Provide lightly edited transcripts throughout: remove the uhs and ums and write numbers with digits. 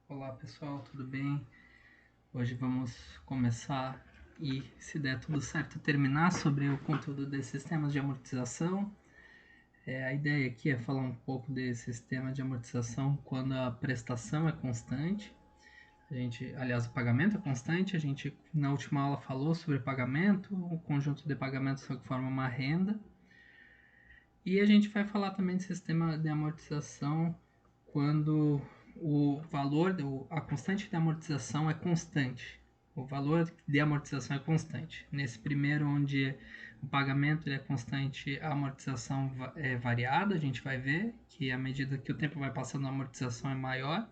Olá pessoal, tudo bem? Hoje vamos começar e, se der tudo certo, terminar sobre o conteúdo desses sistemas de amortização. A ideia aqui é falar um pouco desse sistema de amortização quando a prestação é constante. Aliás, o pagamento é constante. A gente na última aula falou sobre pagamento, o conjunto de pagamentos que forma uma renda. E a gente vai falar também de sistema de amortização quando o valor, a constante de amortização é constante. O valor de amortização é constante. Nesse primeiro, onde o pagamento é constante, a amortização é variada. A gente vai ver que à medida que o tempo vai passando, a amortização é maior.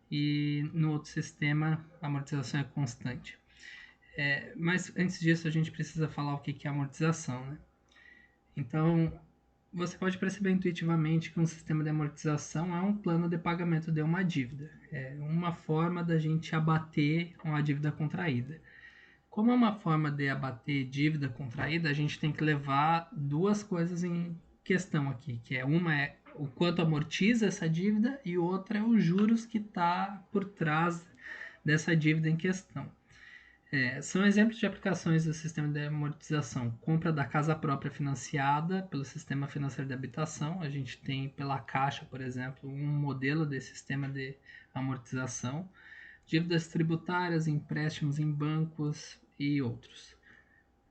E no outro sistema, a amortização é constante. Mas antes disso, a gente precisa falar o que é amortização, né? Então, você pode perceber intuitivamente que um sistema de amortização é um plano de pagamento de uma dívida. É uma forma da gente abater uma dívida contraída. Como é uma forma de abater dívida contraída, a gente tem que levar duas coisas em questão aqui, que uma é o quanto amortiza essa dívida e outra é os juros que está por trás dessa dívida em questão. São exemplos de aplicações do sistema de amortização. Compra da casa própria financiada pelo sistema financeiro de habitação. A gente tem pela Caixa, por exemplo, um modelo de sistema de amortização. Dívidas tributárias, empréstimos em bancos e outros.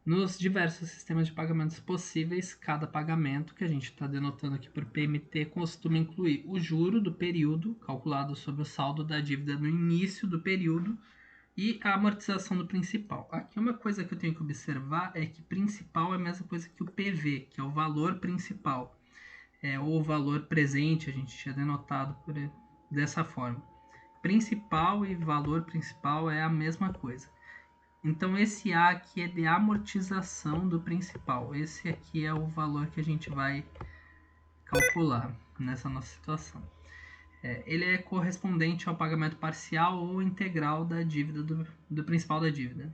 Nos diversos sistemas de pagamentos possíveis, cada pagamento, que a gente está denotando aqui por PMT, costuma incluir o juro do período, calculado sobre o saldo da dívida no início do período, e a amortização do principal. Aqui uma coisa que eu tenho que observar é que principal é a mesma coisa que o PV, que é o valor principal, ou o valor presente, a gente tinha denotado dessa forma. Principal e valor principal é a mesma coisa. Então esse A aqui é de amortização do principal. Esse aqui é o valor que a gente vai calcular nessa nossa situação. Ele é correspondente ao pagamento parcial ou integral da dívida do principal da dívida.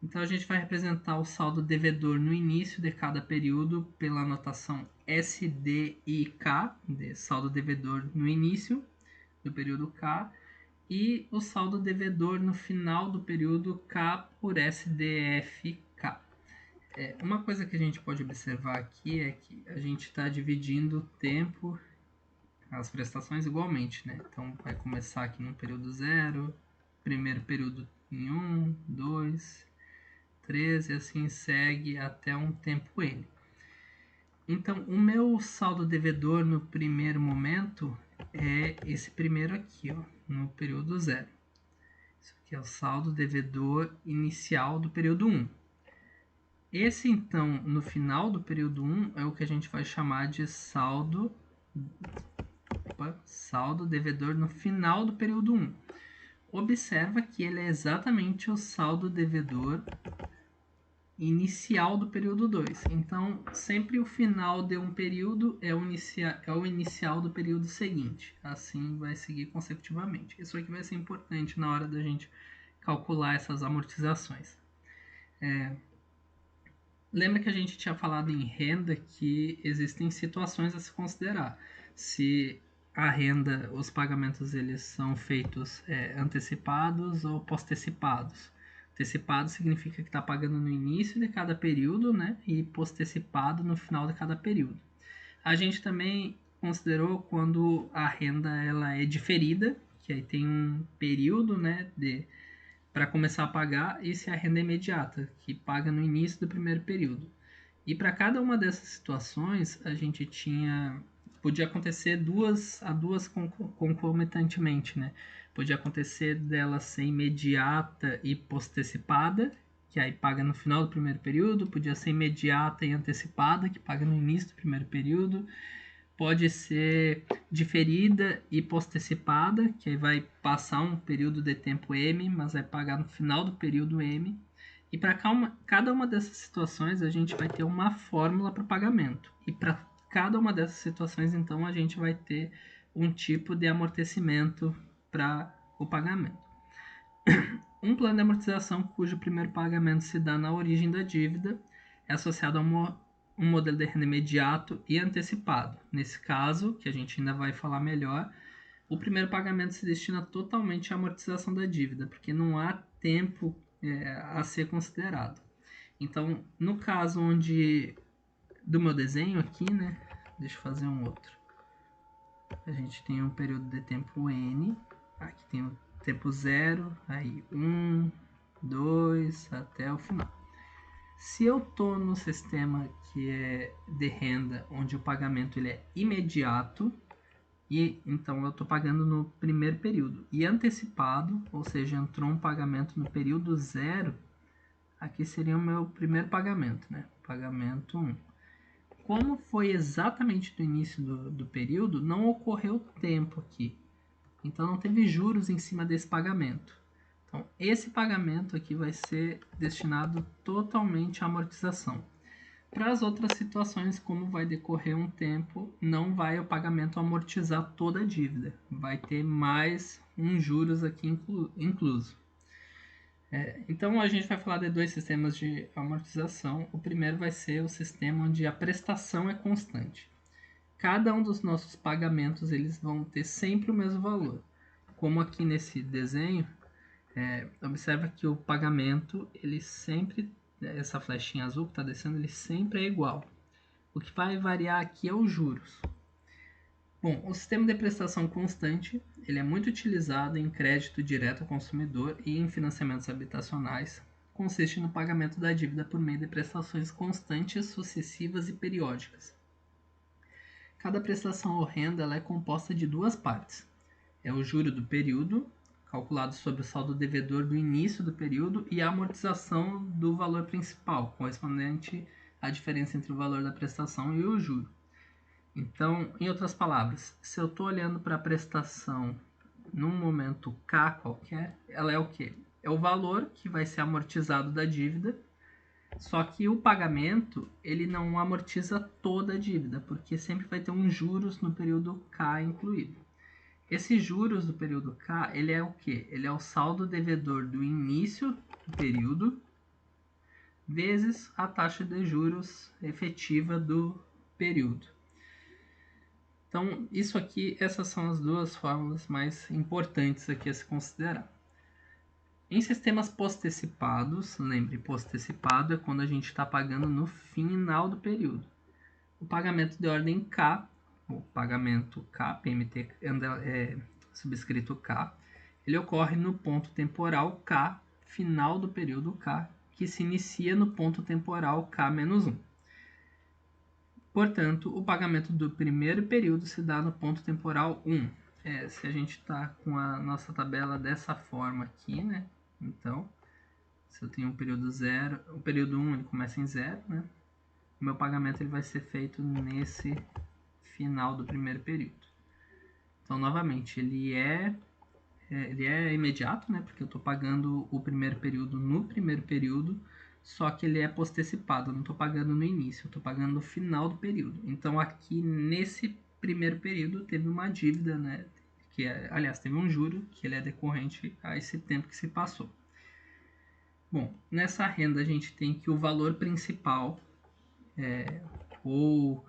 Então a gente vai representar o saldo devedor no início de cada período pela notação SDIK, de saldo devedor no início do período K, e o saldo devedor no final do período K por SDFK. Uma coisa que a gente pode observar aqui é que a gente está dividindo o tempo, as prestações igualmente, né? Então vai começar aqui no período 0, primeiro período em 1, 2, 3 e assim segue até um tempo N. Então o meu saldo devedor no primeiro momento é esse primeiro aqui, ó, no período 0. Isso aqui é o saldo devedor inicial do período 1. Esse então, no final do período 1, é o que a gente vai chamar de saldo devedor no final do período 1. Observa que ele é exatamente o saldo devedor inicial do período 2. Então, sempre o final de um período é o inicial do período seguinte. Assim vai seguir consecutivamente. Isso aqui vai ser importante na hora da gente calcular essas amortizações. Lembra que a gente tinha falado em renda que existem situações a se considerar. Se a renda, os pagamentos eles são feitos antecipados ou postecipados. Antecipado significa que está pagando no início de cada período, né? E postecipado no final de cada período. A gente também considerou quando a renda ela é diferida, que aí tem um período, né, para começar a pagar, e se a renda é imediata, que paga no início do primeiro período. E para cada uma dessas situações, a gente podia acontecer duas concomitantemente, né? Podia acontecer dela ser imediata e postecipada, que aí paga no final do primeiro período, podia ser imediata e antecipada, que paga no início do primeiro período, pode ser diferida e postecipada, que aí vai passar um período de tempo M, mas vai pagar no final do período M. E para cada uma dessas situações, a gente vai ter uma fórmula para o pagamento. E para cada uma dessas situações, então, a gente vai ter um tipo de amortecimento para o pagamento. Um plano de amortização cujo primeiro pagamento se dá na origem da dívida é associado a um modelo de renda imediato e antecipado. Nesse caso, que a gente ainda vai falar melhor, o primeiro pagamento se destina totalmente à amortização da dívida, porque não há tempo a ser considerado. Então, no caso onde do meu desenho aqui, né? Deixa eu fazer um outro. A gente tem um período de tempo N, aqui tem o tempo 0, aí 1, 2, até o final. Se eu estou no sistema que é de renda, onde o pagamento ele é imediato, e então eu estou pagando no primeiro período. E antecipado, ou seja, entrou um pagamento no período 0, aqui seria o meu primeiro pagamento, né? Pagamento 1. Como foi exatamente do início do período, não ocorreu tempo aqui. Então não teve juros em cima desse pagamento. Então esse pagamento aqui vai ser destinado totalmente à amortização. Para as outras situações, como vai decorrer um tempo, não vai o pagamento amortizar toda a dívida. Vai ter mais um juros aqui incluso. Então a gente vai falar de dois sistemas de amortização. O primeiro vai ser o sistema onde a prestação é constante. Cada um dos nossos pagamentos eles vão ter sempre o mesmo valor. Como aqui nesse desenho, observa que o pagamento, ele sempre, essa flechinha azul que está descendo, ele sempre é igual. O que vai variar aqui é os juros. Bom, o sistema de prestação constante, ele é muito utilizado em crédito direto ao consumidor e em financiamentos habitacionais. Consiste no pagamento da dívida por meio de prestações constantes, sucessivas e periódicas. Cada prestação ou renda ela é composta de duas partes. É o juro do período, calculado sobre o saldo devedor do início do período, e a amortização do valor principal, correspondente à diferença entre o valor da prestação e o juro. Então, em outras palavras, se eu estou olhando para a prestação num momento K qualquer, ela é o quê? É o valor que vai ser amortizado da dívida, só que o pagamento ele não amortiza toda a dívida, porque sempre vai ter um juros no período K incluído. Esses juros do período K, ele é o quê? Ele é o saldo devedor do início do período vezes a taxa de juros efetiva do período. Então, isso aqui, essas são as duas fórmulas mais importantes aqui a se considerar. Em sistemas postecipados, lembre, postecipado é quando a gente está pagando no final do período. O pagamento de ordem K, o pagamento K, PMT subscrito K, ele ocorre no ponto temporal K, final do período K, que se inicia no ponto temporal K-1. Portanto, o pagamento do primeiro período se dá no ponto temporal 1. Se a gente está com a nossa tabela dessa forma aqui, né? Então, se eu tenho um período 0, o período 1 ele começa em 0, né? O meu pagamento ele vai ser feito nesse final do primeiro período. Então, novamente, ele é imediato, né? Porque eu estou pagando o primeiro período no primeiro período, só que ele é postecipado, eu não estou pagando no início, eu estou pagando no final do período. Então, aqui nesse primeiro período teve uma dívida, né? Aliás, teve um juro que ele é decorrente a esse tempo que se passou. Bom, nessa renda a gente tem que o valor principal, ou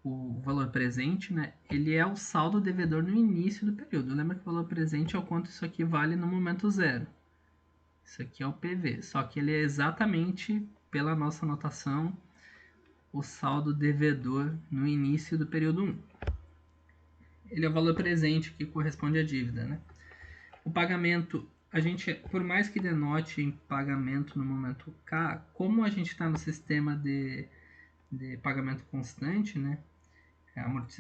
o valor presente, né, ele é o saldo devedor no início do período. Lembra que o valor presente é o quanto isso aqui vale no momento zero. Isso aqui é o PV, só que ele é exatamente, pela nossa notação, o saldo devedor no início do período 1. Ele é o valor presente que corresponde à dívida, né? O pagamento, a gente, por mais que denote em pagamento no momento K, como a gente está no sistema de pagamento constante, né?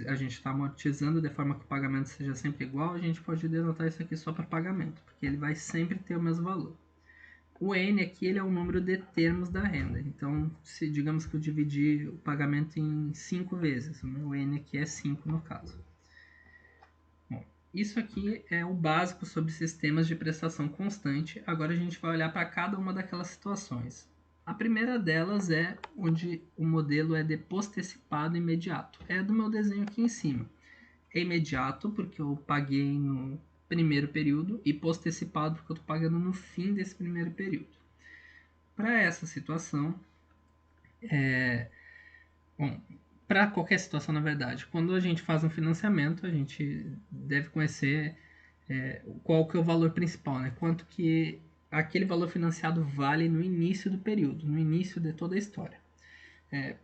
A gente está amortizando de forma que o pagamento seja sempre igual, a gente pode denotar isso aqui só para pagamento, porque ele vai sempre ter o mesmo valor. O N aqui ele é o número de termos da renda. Então, se digamos que eu dividi o pagamento em 5 vezes, o meu N aqui é 5 no caso. Bom, isso aqui é o básico sobre sistemas de prestação constante. Agora a gente vai olhar para cada uma daquelas situações. A primeira delas é onde o modelo é de postecipado imediato. É do meu desenho aqui em cima. É imediato porque eu paguei no primeiro período e postecipado porque eu estou pagando no fim desse primeiro período. Para essa situação, bom, para qualquer situação, na verdade. Quando a gente faz um financiamento, a gente deve conhecer qual que é o valor principal, né? Quanto que aquele valor financiado vale no início do período, no início de toda a história.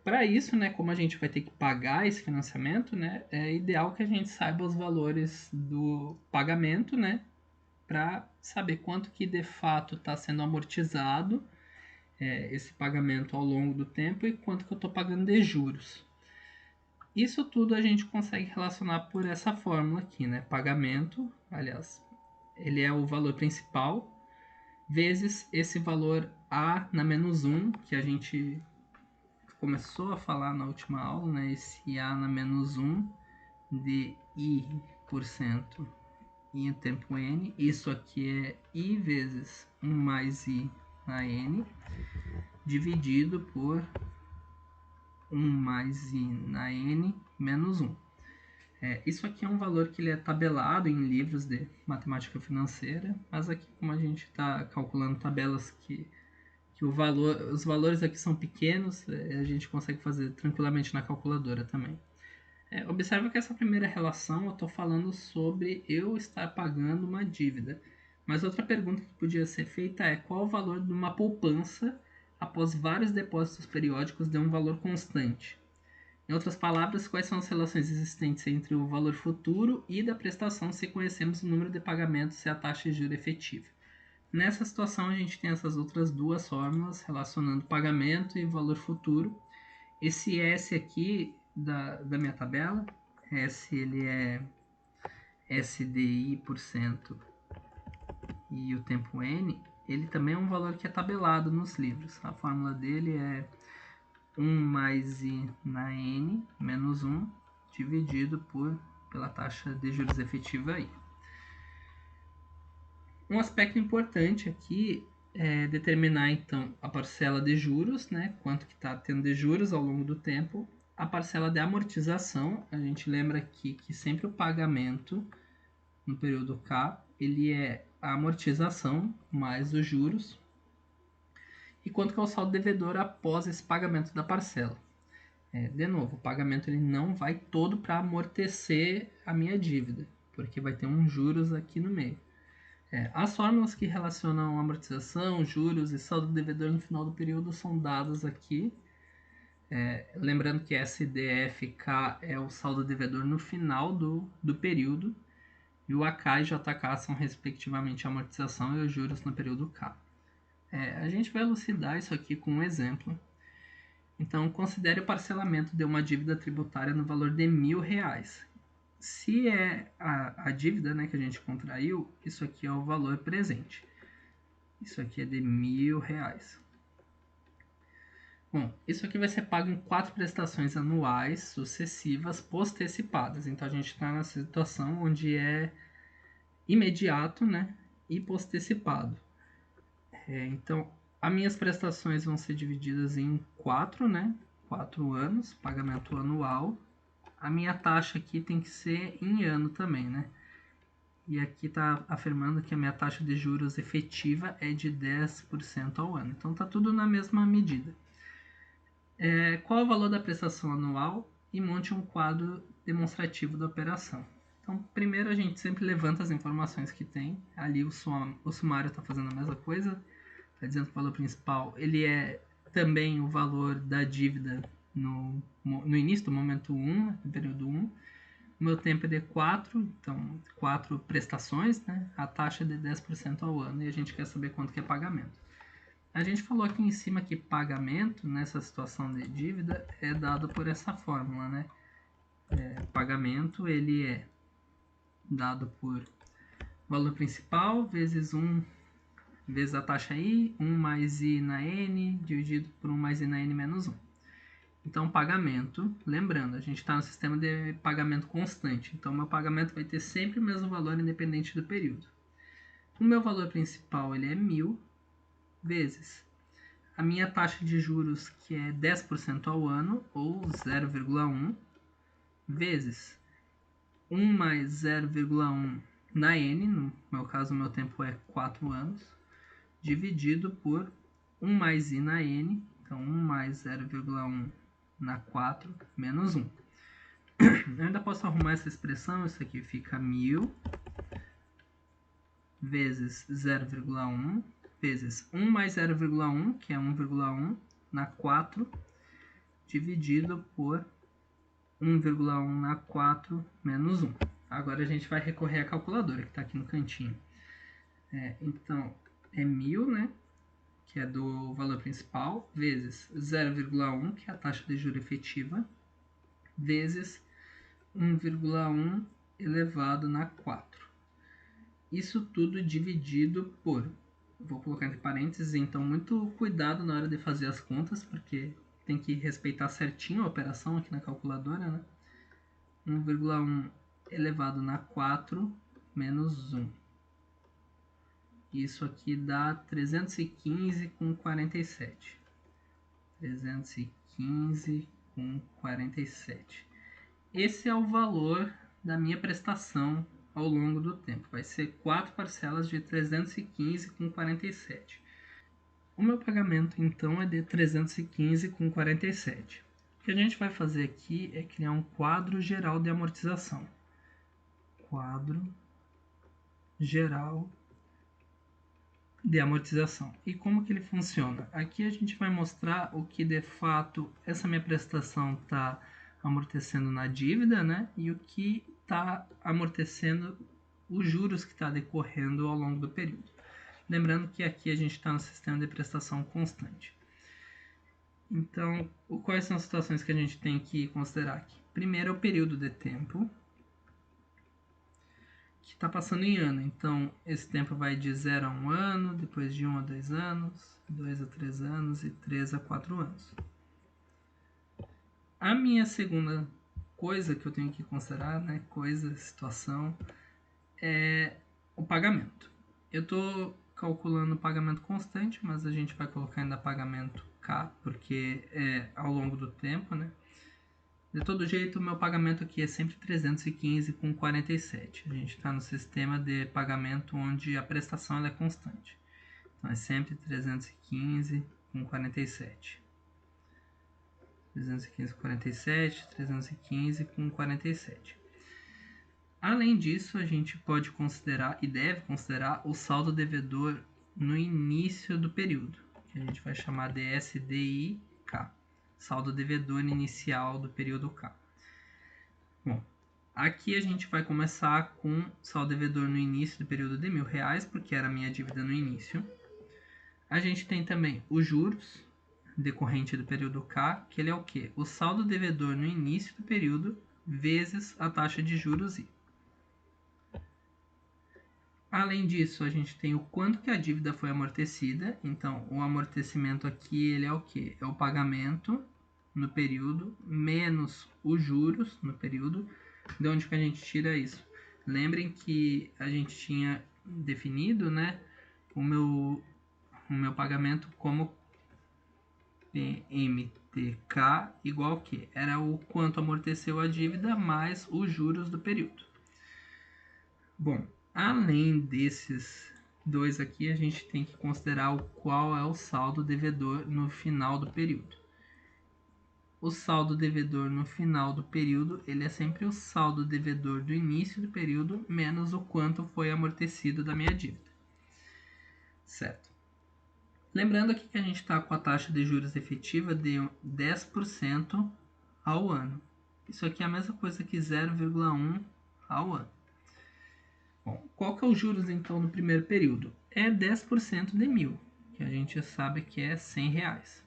Para isso, né, como a gente vai ter que pagar esse financiamento, né, é ideal que a gente saiba os valores do pagamento, né, para saber quanto que de fato está sendo amortizado esse pagamento ao longo do tempo e quanto que eu estou pagando de juros. Isso tudo a gente consegue relacionar por essa fórmula aqui, né? Pagamento, aliás, ele é o valor principal, vezes esse valor A na menos 1, que a gente começou a falar na última aula, né? Esse A na menos 1 de I% em tempo N. Isso aqui é I vezes 1 mais I na N, dividido por 1 mais I na N menos 1. Isso aqui é um valor que ele é tabelado em livros de matemática financeira, mas aqui como a gente está calculando tabelas que os valores aqui são pequenos, a gente consegue fazer tranquilamente na calculadora também. Observa que essa primeira relação eu estou falando sobre eu estar pagando uma dívida. Mas outra pergunta que podia ser feita é qual o valor de uma poupança após vários depósitos periódicos de um valor constante? Em outras palavras, quais são as relações existentes entre o valor futuro e da prestação se conhecemos o número de pagamentos e a taxa de juros efetiva? Nessa situação, a gente tem essas outras duas fórmulas relacionando pagamento e valor futuro. Esse S aqui da minha tabela, S ele é SDI% e o tempo N, ele também é um valor que é tabelado nos livros. A fórmula dele é 1 mais I na N menos 1 dividido pela taxa de juros efetiva I. Um aspecto importante aqui é determinar então a parcela de juros, né? Quanto que está tendo de juros ao longo do tempo. A parcela de amortização, a gente lembra aqui que sempre o pagamento no período K, ele é a amortização mais os juros. E quanto que é o saldo devedor após esse pagamento da parcela. De novo, o pagamento ele não vai todo para amortecer a minha dívida, porque vai ter uns juros aqui no meio. As fórmulas que relacionam amortização, juros e saldo devedor no final do período são dadas aqui. Lembrando que SDFK é o saldo devedor no final do período, e o AK e JK são respectivamente a amortização e os juros no período K. A gente vai elucidar isso aqui com um exemplo. Então, considere o parcelamento de uma dívida tributária no valor de R$1.000. Se é a dívida, né, que a gente contraiu, isso aqui é o valor presente. Isso aqui é de R$1.000. Bom, isso aqui vai ser pago em 4 prestações anuais sucessivas postecipadas. Então, a gente está nessa situação onde é imediato, né, e postecipado. Então, as minhas prestações vão ser divididas em 4, né? 4 anos, pagamento anual. A minha taxa aqui tem que ser em ano também, né? E aqui está afirmando que a minha taxa de juros efetiva é de 10% ao ano. Então, está tudo na mesma medida. Qual é o valor da prestação anual? E monte um quadro demonstrativo da operação. Então, primeiro a gente sempre levanta as informações que tem. Ali o sumário está fazendo a mesma coisa. Está dizendo que o valor principal ele é também o valor da dívida no início do momento 1, no período 1. O meu tempo é de 4, então 4 prestações, né? A taxa é de 10% ao ano e a gente quer saber quanto que é pagamento. A gente falou aqui em cima que pagamento, nessa situação de dívida, é dado por essa fórmula, né? Pagamento ele é dado por valor principal vezes 1 vezes a taxa I, 1 mais I na N, dividido por 1 mais I na N menos 1. Então, pagamento, lembrando, a gente está no sistema de pagamento constante. Então, meu pagamento vai ter sempre o mesmo valor, independente do período. O meu valor principal ele é 1.000 vezes a minha taxa de juros, que é 10% ao ano, ou 0,1, vezes 1 mais 0,1 na N, no meu caso, o meu tempo é 4 anos, dividido por 1 mais I na N, então 1 mais 0,1 na 4 menos 1. Eu ainda posso arrumar essa expressão, isso aqui fica 1000 vezes 0,1 vezes 1 mais 0,1, que é 1,1, na 4, dividido por 1,1 na 4 menos 1. Agora a gente vai recorrer à calculadora, que está aqui no cantinho. Então, é 1000, né, que é do valor principal, vezes 0,1, que é a taxa de juros efetiva, vezes 1,1 elevado na 4. Isso tudo dividido por, vou colocar entre parênteses, então muito cuidado na hora de fazer as contas, porque tem que respeitar certinho a operação aqui na calculadora, né? 1,1 elevado na 4 menos 1. Isso aqui dá 315,47. 315,47. Esse é o valor da minha prestação ao longo do tempo. Vai ser 4 parcelas de 315,47. O meu pagamento, então, é de 315,47. O que a gente vai fazer aqui é criar um quadro geral de amortização. Quadro geral de amortização. E como que ele funciona? Aqui a gente vai mostrar o que de fato essa minha prestação está amortecendo na dívida, né? E o que está amortecendo os juros que está decorrendo ao longo do período. Lembrando que aqui a gente está no sistema de prestação constante. Então, quais são as situações que a gente tem que considerar aqui? Primeiro é o período de tempo, que está passando em ano. Então, esse tempo vai de 0 a 1 ano, depois de 1 a 2 anos, 2 a 3 anos e 3 a 4 anos. A minha segunda coisa que eu tenho que considerar, né, situação, é o pagamento. Eu estou calculando o pagamento constante, mas a gente vai colocar ainda pagamento K, porque é ao longo do tempo, né? De todo jeito, o meu pagamento aqui é sempre 315,47. A gente está no sistema de pagamento onde a prestação é constante. Então, é sempre 315,47. 315,47, 315,47. Além disso, a gente pode considerar e deve considerar o saldo devedor no início do período, que a gente vai chamar de SDIK, saldo devedor inicial do período K. Bom, aqui a gente vai começar com saldo devedor no início do período de R$1.000, porque era a minha dívida no início. A gente tem também os juros decorrente do período K, que ele é o quê? O saldo devedor no início do período vezes a taxa de juros I. Além disso, a gente tem o quanto que a dívida foi amortecida. Então, o amortecimento aqui ele é o quê? É o pagamento no período menos os juros no período. De onde que a gente tira isso? Lembrem que a gente tinha definido, né, o meu pagamento como PMTK igual que era o quanto amorteceu a dívida mais os juros do período. Bom, além desses dois aqui, a gente tem que considerar qual é o saldo devedor no final do período. O saldo devedor no final do período, ele é sempre o saldo devedor do início do período menos o quanto foi amortecido da minha dívida. Certo? Lembrando aqui que a gente está com a taxa de juros efetiva de 10% ao ano. Isso aqui é a mesma coisa que 0,1 ao ano. Bom, qual que é os juros então no primeiro período? É 10% de 1.000, que a gente sabe que é R$100.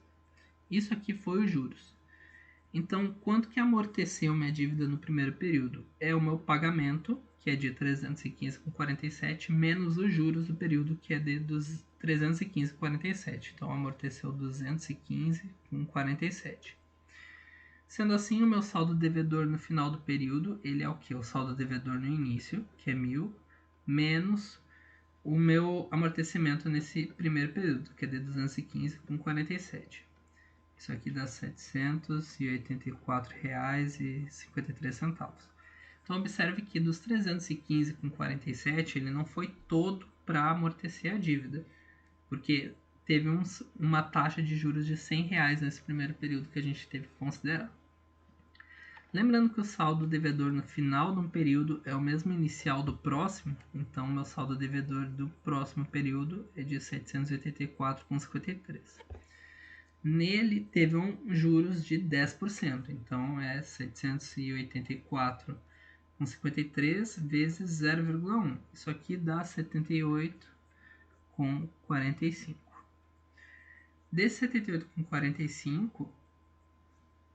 Isso aqui foi os juros. Então, quanto que amorteceu minha dívida no primeiro período? É o meu pagamento, que é de 315,47, menos os juros do período, que é de 315,47. Então, amorteceu 215,47. Sendo assim, o meu saldo devedor no final do período, ele é o que? O saldo devedor no início, que é 1.000, menos o meu amortecimento nesse primeiro período, que é de 215,47. Isso aqui dá R$ 784,53. Então, observe que dos 315,47, ele não foi todo para amortecer a dívida, porque teve uma taxa de juros de R$100 nesse primeiro período que a gente teve que considerar. Lembrando que o saldo devedor no final de um período é o mesmo inicial do próximo, então meu saldo devedor do próximo período é de 784,53. Nele teve juros de 10%, então é 784,53 vezes 0,1. Isso aqui dá 78,45. Desse 78,45,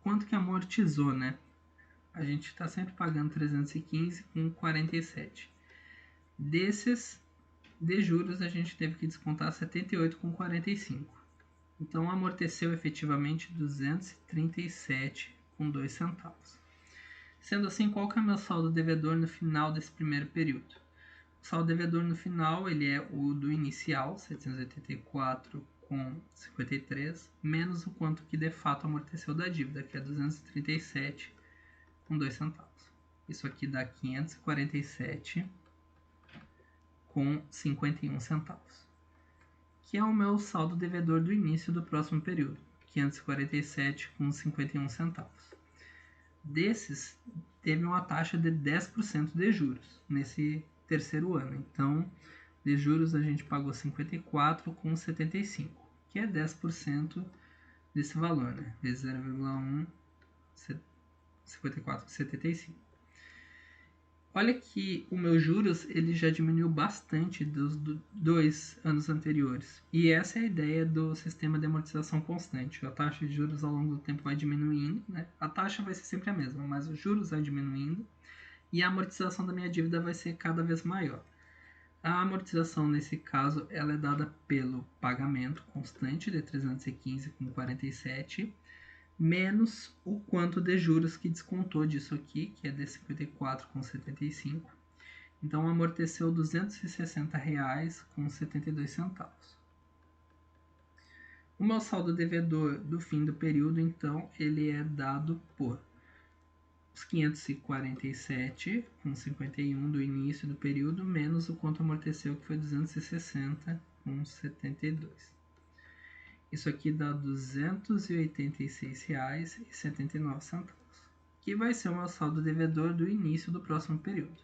quanto que amortizou, né? A gente está sempre pagando 315,47. Desses de juros, a gente teve que descontar 78,45. Então, amorteceu efetivamente 237,2 centavos. Sendo assim, qual que é o meu saldo devedor no final desse primeiro período? O saldo devedor no final ele é o do inicial, 784,53, menos o quanto que de fato amorteceu da dívida, que é 237,2 centavos. Isso aqui dá 547,51 centavos, que é o meu saldo devedor do início do próximo período, 547,51 centavos. Desses, teve uma taxa de 10% de juros nesse terceiro ano. Então, de juros a gente pagou 54,75, que é 10% desse valor, né? Vezes 0,1, 54,75. Olha que o meu juros ele já diminuiu bastante dos 2 anos anteriores. E essa é a ideia do sistema de amortização constante. A taxa de juros ao longo do tempo vai diminuindo, né? A taxa vai ser sempre a mesma, mas os juros vai diminuindo e a amortização da minha dívida vai ser cada vez maior. A amortização, nesse caso, ela é dada pelo pagamento constante de 315,47, menos o quanto de juros que descontou disso aqui, que é de 54,75. Então, amorteceu R$ 260,72. O meu saldo devedor do fim do período, então, ele é dado por os 547,51 do início do período, menos o quanto amorteceu, que foi 260,72. Isso aqui dá R$ 286,79, que vai ser o meu saldo devedor do início do próximo período.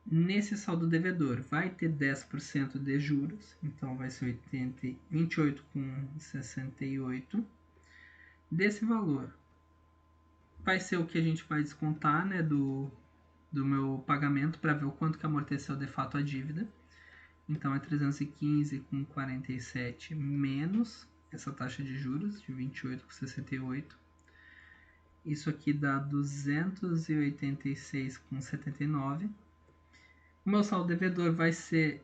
Nesse saldo devedor vai ter 10% de juros, então vai ser 28,68. Desse valor vai ser o que a gente vai descontar, né, do meu pagamento para ver o quanto que amorteceu de fato a dívida. Então é 315,47 menos essa taxa de juros de 28,68. Isso aqui dá 286,79. O meu saldo devedor vai ser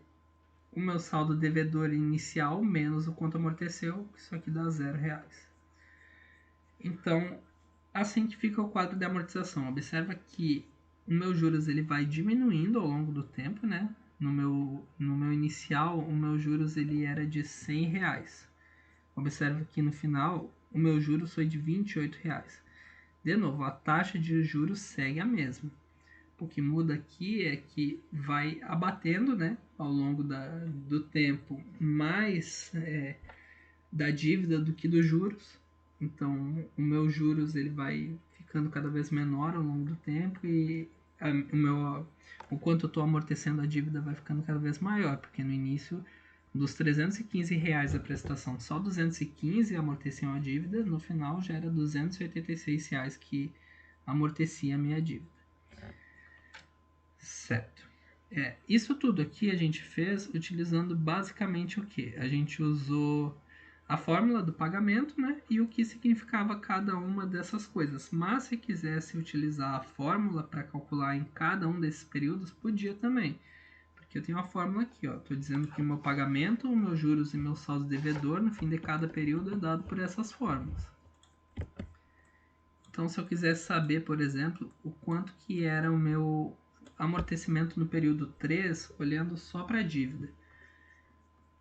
o meu saldo devedor inicial menos o quanto amorteceu. Isso aqui dá R$0. Então, assim que fica o quadro de amortização. Observa que o meu juros ele vai diminuindo ao longo do tempo, né? No meu inicial, o meu juros ele era de R$100. Observa que no final, o meu juros foi de R$28. De novo, a taxa de juros segue a mesma. O que muda aqui é que vai abatendo, né, ao longo do tempo mais da dívida do que dos juros. Então, o meu juros ele vai ficando cada vez menor ao longo do tempo e o quanto eu estou amortecendo a dívida vai ficando cada vez maior, porque no início dos R$315 da prestação, só 215 amorteciam a dívida, no final já era R$286 que amortecia a minha dívida. Certo. Isso tudo aqui a gente fez utilizando basicamente o que? A gente usou a fórmula do pagamento, né? E o que significava cada uma dessas coisas. Mas se quisesse utilizar a fórmula para calcular em cada um desses períodos, podia também. Porque eu tenho a fórmula aqui, ó. Estou dizendo que o meu pagamento, os meus juros e meu saldo devedor no fim de cada período é dado por essas fórmulas. Então, se eu quisesse saber, por exemplo, o quanto que era o meu amortecimento no período 3, olhando só para a dívida.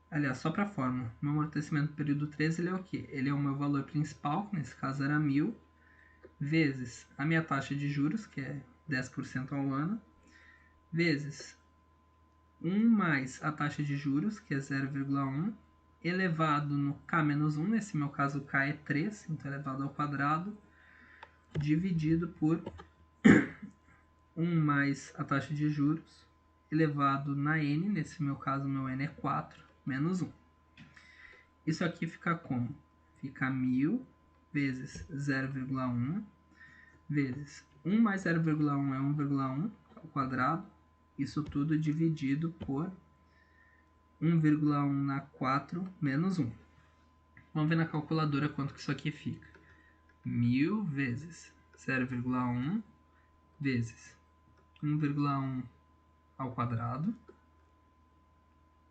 Aliás, só para a fórmula. Meu amortecimento no período 3 ele é o quê? Ele é o meu valor principal, que nesse caso era 1.000, vezes a minha taxa de juros, que é 10% ao ano, vezes 1 mais a taxa de juros, que é 0,1, elevado no k menos 1, nesse meu caso o k é 3, então elevado ao quadrado, dividido por 1 mais a taxa de juros, elevado na n, nesse meu caso meu n é 4, menos 1. Isso aqui fica como? Fica 1000 vezes 0,1 vezes 1 mais 0,1 é 1,1 ao quadrado, isso tudo dividido por 1,1 na 4 menos 1. Vamos ver na calculadora quanto que isso aqui fica. 1000 vezes 0,1 vezes 1,1 ao quadrado.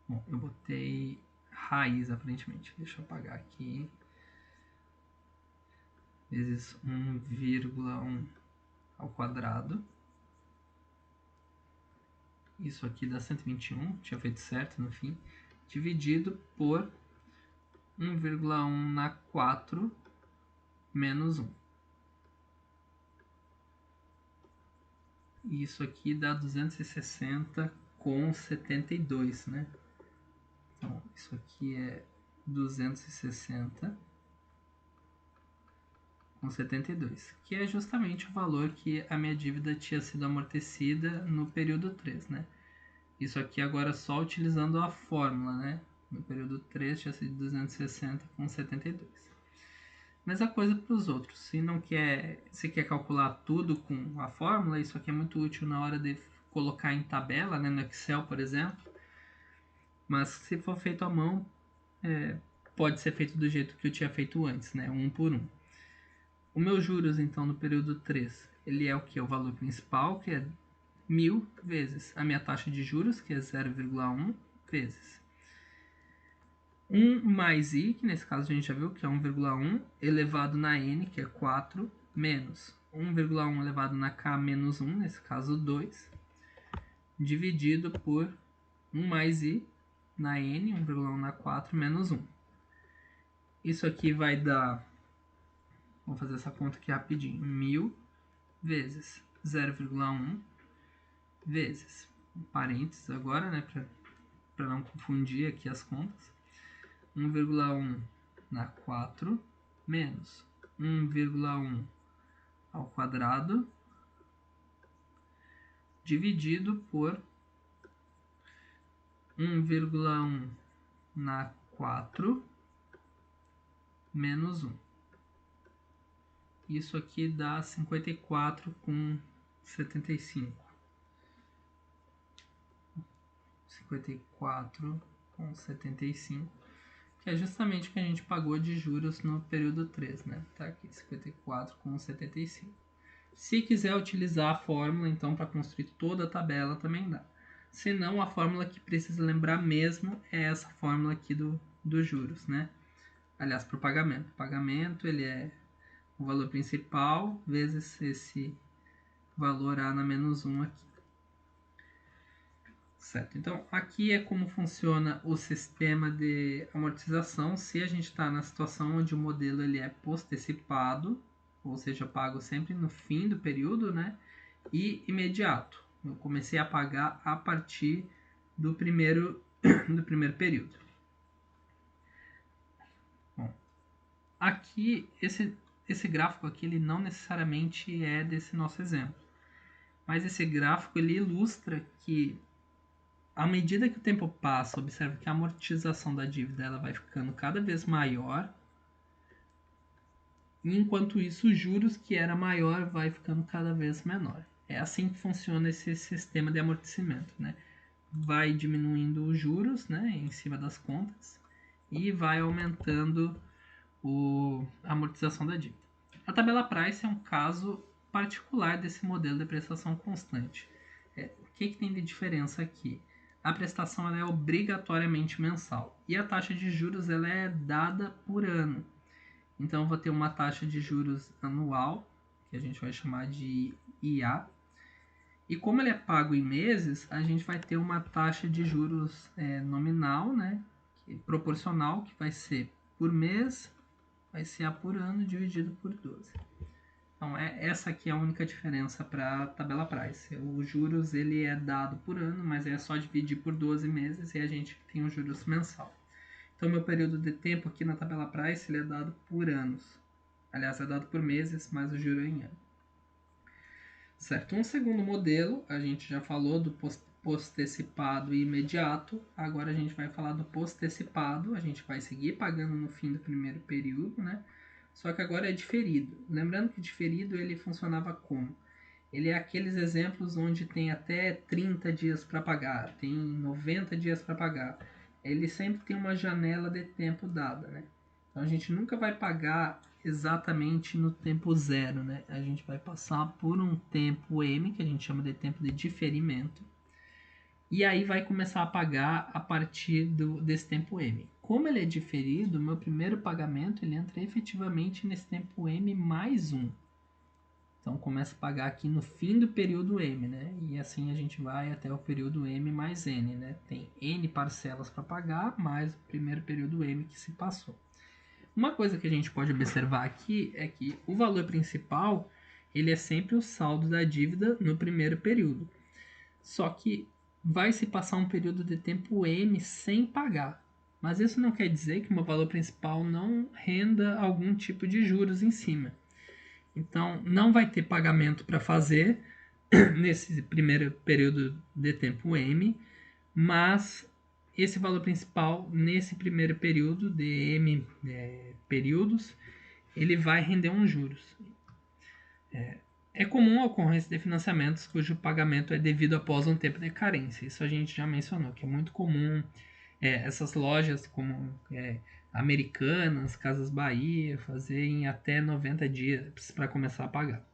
Bom, eu botei raiz aparentemente. Deixa eu apagar aqui. Vezes 1,1 ao quadrado. Isso aqui dá 121, tinha feito certo no fim. Dividido por 1,1 na 4 menos 1. Isso aqui dá 260,72, né? Então, isso aqui é 260,72, que é justamente o valor que a minha dívida tinha sido amortecida no período 3, né? Isso aqui agora só utilizando a fórmula, né? No período 3 tinha sido 260,72. Mesma coisa para os outros. Se quer calcular tudo com a fórmula, isso aqui é muito útil na hora de colocar em tabela, né? No Excel, por exemplo. Mas se for feito à mão, pode ser feito do jeito que eu tinha feito antes, né? 1 por 1. O meu juros, então, no período 3, ele é o que? O valor principal, que é 1000 vezes a minha taxa de juros, que é 0,1, vezes 1 mais i, que nesse caso a gente já viu que é 1,1, elevado na n, que é 4, menos 1,1 elevado na k menos 1, nesse caso 2, dividido por 1 mais i na n, 1,1 na 4, menos 1. Isso aqui vai dar, vou fazer essa conta aqui rapidinho, 1000 vezes 0,1 vezes, parênteses agora, né, para não confundir aqui as contas, 1,1 na 4 menos 1,1 ao quadrado dividido por 1,1 na 4 menos 1. Isso aqui dá 54,75. 54,75. Que é justamente o que a gente pagou de juros no período 3, né? Tá aqui, 54,75. Se quiser utilizar a fórmula, então, para construir toda a tabela, também dá. Se não, a fórmula que precisa lembrar mesmo é essa fórmula aqui dos juros, né? Aliás, para o pagamento. O pagamento, ele é o valor principal vezes esse valor A na menos 1 aqui. Certo, então aqui é como funciona o sistema de amortização se a gente está na situação onde o modelo ele é postecipado, ou seja, pago sempre no fim do período, né? E imediato. Eu comecei a pagar a partir do primeiro período. Bom, aqui, esse gráfico aqui, ele não necessariamente é desse nosso exemplo. Mas esse gráfico, ele ilustra que à medida que o tempo passa, observe que a amortização da dívida ela vai ficando cada vez maior, e enquanto isso os juros que era maior vai ficando cada vez menor. É assim que funciona esse sistema de amortecimento, né? Vai diminuindo os juros, né, em cima das contas e vai aumentando a amortização da dívida. A tabela Price é um caso particular desse modelo de prestação constante. O que tem de diferença aqui? A prestação ela é obrigatoriamente mensal e a taxa de juros ela é dada por ano. Então eu vou ter uma taxa de juros anual, que a gente vai chamar de IA, e como ele é pago em meses, a gente vai ter uma taxa de juros nominal, né, proporcional, que vai ser por mês, vai ser A por ano dividido por 12. Então, essa aqui é a única diferença para a tabela Price. O juros ele é dado por ano, mas é só dividir por 12 meses e a gente tem o juros mensal. Então, meu período de tempo aqui na tabela price ele é dado por anos. Aliás, é dado por meses, mas o juro é em ano. Certo? Um segundo modelo, a gente já falou do postecipado e imediato. Agora a gente vai falar do postecipado. A gente vai seguir pagando no fim do primeiro período, né? Só que agora é diferido. Lembrando que diferido ele funcionava como? Ele é aqueles exemplos onde tem até 30 dias para pagar, tem 90 dias para pagar. Ele sempre tem uma janela de tempo dada, né? Então a gente nunca vai pagar exatamente no tempo zero, né? A gente vai passar por um tempo M, que a gente chama de tempo de diferimento, e aí vai começar a pagar a partir desse tempo M. Como ele é diferido, meu primeiro pagamento ele entra efetivamente nesse tempo M mais 1. Então começa a pagar aqui no fim do período M, né? E assim a gente vai até o período M mais N, né? Tem N parcelas para pagar, mais o primeiro período M que se passou. Uma coisa que a gente pode observar aqui é que o valor principal ele é sempre o saldo da dívida no primeiro período. Só que vai se passar um período de tempo M sem pagar. Mas isso não quer dizer que o meu valor principal não renda algum tipo de juros em cima. Então, não vai ter pagamento para fazer nesse primeiro período de tempo M, mas esse valor principal nesse primeiro período de M períodos, ele vai render uns juros. É comum a ocorrência de financiamentos cujo pagamento é devido após um tempo de carência. Isso a gente já mencionou, que é muito comum essas lojas como Americanas, Casas Bahia, fazer em até 90 dias para começar a pagar.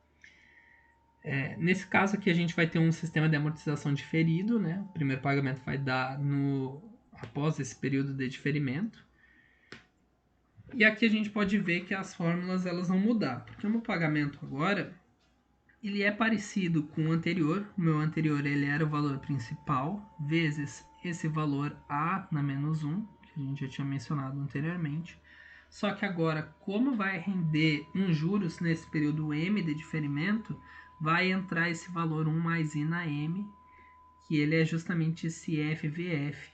Nesse caso aqui a gente vai ter um sistema de amortização diferido, né? O primeiro pagamento vai dar após esse período de diferimento. E aqui a gente pode ver que as fórmulas elas vão mudar, porque o meu pagamento agora ele é parecido com o anterior. O meu anterior ele era o valor principal vezes esse valor A na menos 1, que a gente já tinha mencionado anteriormente. Só que agora, como vai render uns juros nesse período M de diferimento, vai entrar esse valor 1 mais I na M, que ele é justamente esse FVF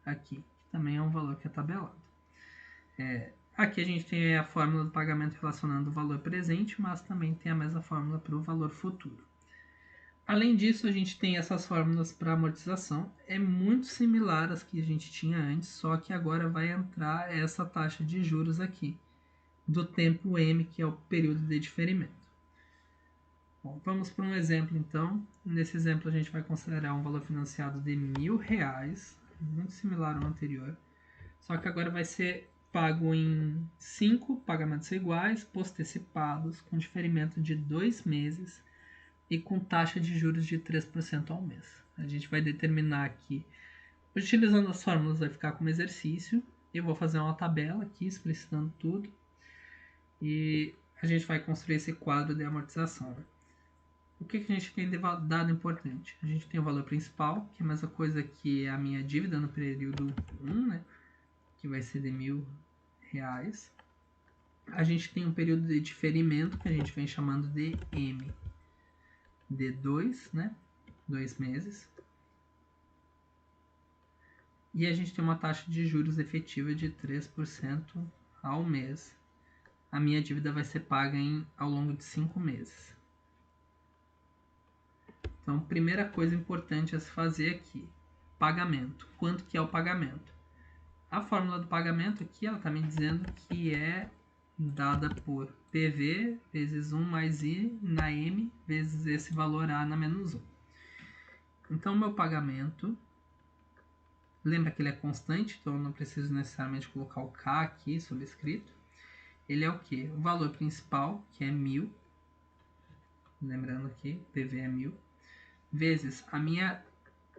aqui, que também é um valor que é tabelado. Aqui a gente tem a fórmula do pagamento relacionando o valor presente, mas também tem a mesma fórmula para o valor futuro. Além disso, a gente tem essas fórmulas para amortização. É muito similar às que a gente tinha antes, só que agora vai entrar essa taxa de juros aqui, do tempo M, que é o período de diferimento. Bom, vamos para um exemplo então. Nesse exemplo a gente vai considerar um valor financiado de R$1.000, muito similar ao anterior, só que agora vai ser pago em 5 pagamentos iguais, postecipados, com diferimento de 2 meses e com taxa de juros de 3% ao mês. A gente vai determinar aqui, utilizando as fórmulas, vai ficar como exercício. Eu vou fazer uma tabela aqui explicitando tudo e a gente vai construir esse quadro de amortização. O que a gente tem de dado importante? A gente tem o valor principal, que é a mesma coisa que a minha dívida no período 1, né? Que vai ser de R$1.000. A gente tem um período de diferimento, que a gente vem chamando de M, de 2, né? 2 meses. E a gente tem uma taxa de juros efetiva de 3% ao mês. A minha dívida vai ser paga ao longo de 5 meses. Então, primeira coisa importante a se fazer aqui, pagamento. Quanto que é o pagamento? A fórmula do pagamento aqui, ela está me dizendo que é dada por PV vezes 1 mais I na M vezes esse valor A na menos 1. Então, meu pagamento, lembra que ele é constante, então eu não preciso necessariamente colocar o K aqui subscrito. Ele é o que? O valor principal, que é 1.000, lembrando aqui, PV é 1.000, vezes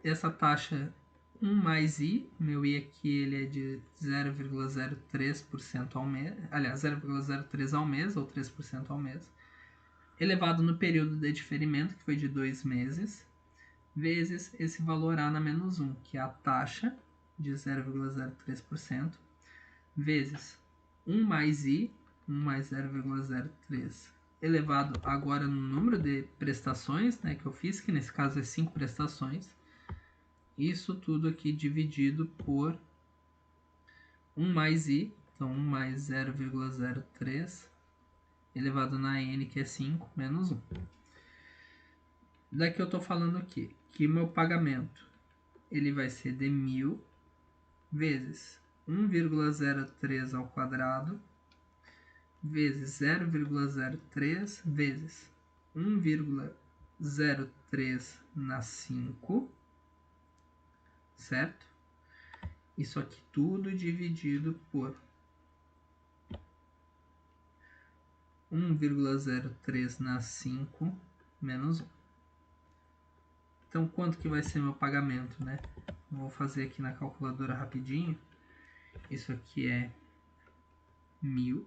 essa taxa 1 mais I, meu I aqui ele é de 0,03% ao mês, aliás, 0,03 ao mês, ou 3% ao mês, elevado no período de diferimento, que foi de 2 meses, vezes esse valor A na menos 1, que é a taxa de 0,03%, vezes 1 mais I, 1 mais 0,03, elevado agora no número de prestações, né, que eu fiz, que nesse caso é 5 prestações. Isso tudo aqui dividido por 1 mais i, então 1 mais 0,03 elevado na n, que é 5, menos 1. Daqui eu estou falando aqui que meu pagamento ele vai ser de 1.000 vezes 1,03 ao quadrado vezes 0,03 vezes 1,03 na 5, certo? Isso aqui tudo dividido por 1,03 na 5 menos 1. Então, quanto que vai ser meu pagamento, né? Vou fazer aqui na calculadora rapidinho. Isso aqui é 1.000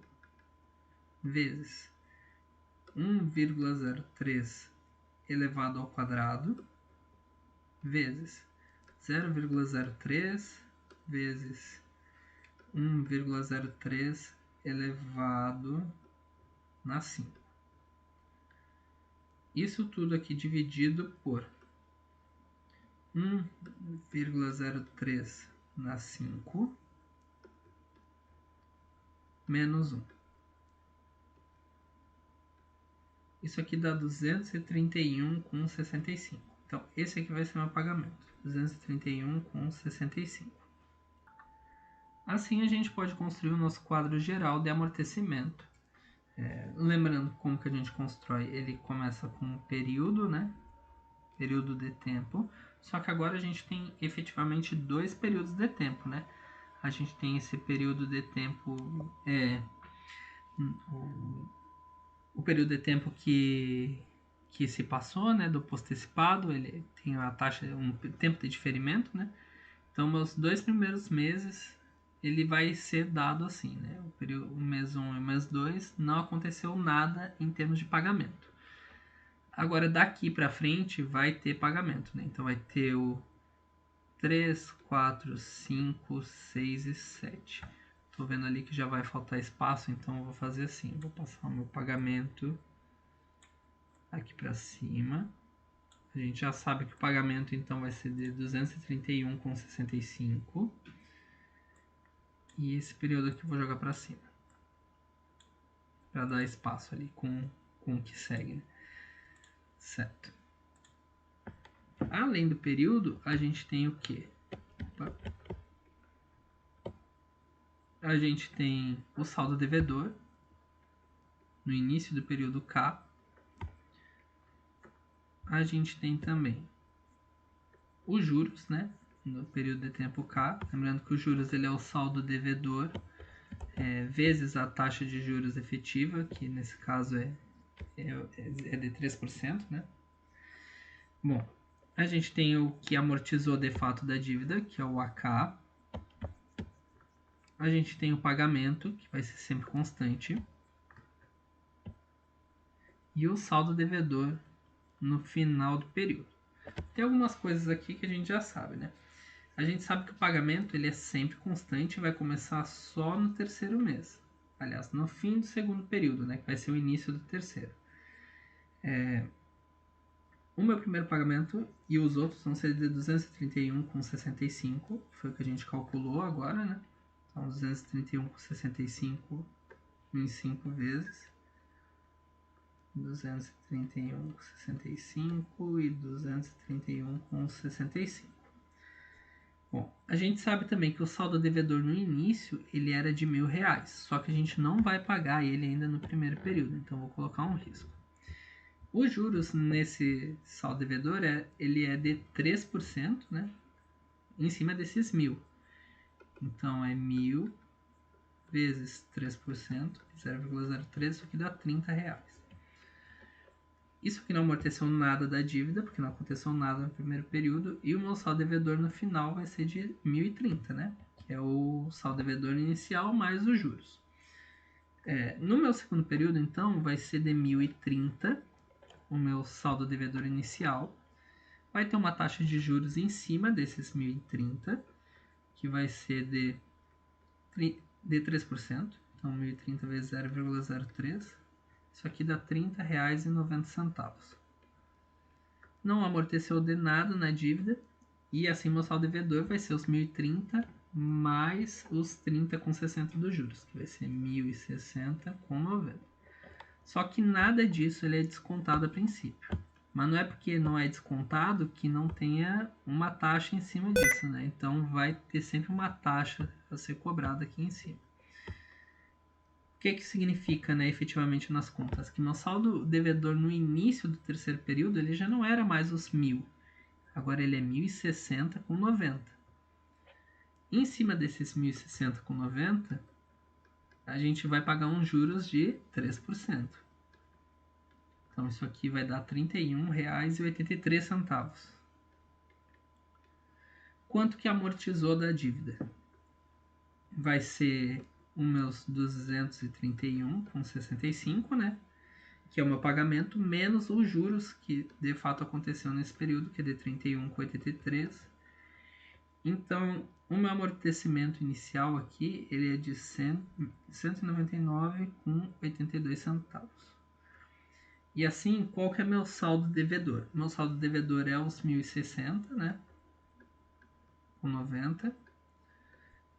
vezes 1,03 elevado ao quadrado vezes 0,03 vezes 1,03 elevado na 5. Isso tudo aqui dividido por 1,03 na 5 menos 1. Isso aqui dá 231,65. Então, esse aqui vai ser meu pagamento. 231,65. Assim, a gente pode construir o nosso quadro geral de amortecimento. Lembrando como que a gente constrói, ele começa com um período, né? Período de tempo. Só que agora a gente tem efetivamente 2 períodos de tempo, né? A gente tem esse período de tempo, o período de tempo que se passou, né, do postecipado, ele tem a taxa, um tempo de diferimento, né? Então, meus 2 primeiros meses, ele vai ser dado assim, né? O mês 1 e o mês 2 não aconteceu nada em termos de pagamento. Agora, daqui para frente, vai ter pagamento, né? Então, vai ter o 3, 4, 5, 6 e 7. Tô vendo ali que já vai faltar espaço, então eu vou fazer assim. Vou passar o meu pagamento aqui para cima. A gente já sabe que o pagamento então vai ser de 231,65. E esse período aqui eu vou jogar para cima. Para dar espaço ali com o que segue, né? Certo. Além do período, a gente tem o quê? A gente tem o saldo devedor no início do período K. A gente tem também os juros, né? No período de tempo K. Lembrando que os juros ele é o saldo devedor vezes a taxa de juros efetiva, que nesse caso é de 3%, né? Bom, a gente tem o que amortizou de fato da dívida, que é o AK. A gente tem o pagamento, que vai ser sempre constante. E o saldo devedor no final do período. Tem algumas coisas aqui que a gente já sabe, né? A gente sabe que o pagamento ele é sempre constante e vai começar só no terceiro mês. Aliás, no fim do segundo período, né? Que vai ser o início do terceiro. O meu primeiro pagamento e os outros vão ser de 231,65. Foi o que a gente calculou agora, né? Então, 231,65 em 5 vezes. 231,65 e 231,65. Bom, a gente sabe também que o saldo devedor no início ele era de R$1.000, só que a gente não vai pagar ele ainda no primeiro período, então vou colocar um risco. Os juros nesse saldo devedor ele é de 3%, né, em cima desses 1.000. Então é 1.000 vezes 3%, 0,03, isso aqui dá R$30. Isso aqui não amorteceu nada da dívida, porque não aconteceu nada no primeiro período, e o meu saldo devedor no final vai ser de 1.030, né? Que é o saldo devedor inicial mais os juros. No meu segundo período, então, vai ser de 1.030, o meu saldo devedor inicial. Vai ter uma taxa de juros em cima desses 1.030, que vai ser de 3%. Então, 1.030 vezes 0,03. Isso aqui dá R$30,90. Não amorteceu de nada na dívida. E assim meu saldo devedor vai ser os 1.030 mais os 30,60 dos juros, que vai ser 1.060,90. Só que nada disso ele é descontado a princípio. Mas não é porque não é descontado que não tenha uma taxa em cima disso, né? Então vai ter sempre uma taxa a ser cobrada aqui em cima. O que significa, né, efetivamente nas contas? Que meu saldo devedor no início do terceiro período ele já não era mais os 1.000. Agora ele é 1.060,90. Em cima desses 1.060,90, a gente vai pagar uns juros de 3%. Então, isso aqui vai dar R$ 31,83. Quanto que amortizou da dívida? Vai ser os meus 231,65, né? Que é o meu pagamento, menos os juros que de fato aconteceu nesse período, que é de 31,83. Então, o meu amortecimento inicial aqui, ele é de 199,82. E assim, qual que é meu saldo devedor? Meu saldo devedor é os 1.060, né? Com 90,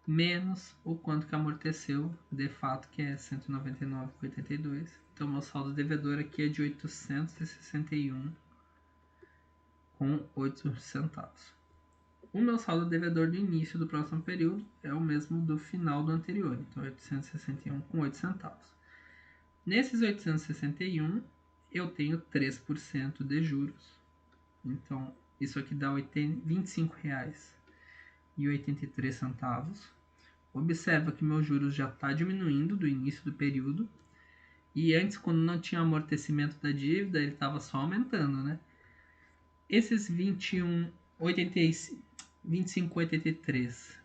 menos o quanto que amorteceu, de fato, que é 199,82. Então, meu saldo devedor aqui é de 861,08 centavos. O meu saldo devedor do início do próximo período é o mesmo do final do anterior, então 861,08 centavos. Nesses 861, eu tenho 3% de juros. Então, isso aqui dá R$ 25,83. Observa que meus juros já está diminuindo do início do período. E antes, quando não tinha amortecimento da dívida, ele estava só aumentando, né? Esses 25,83,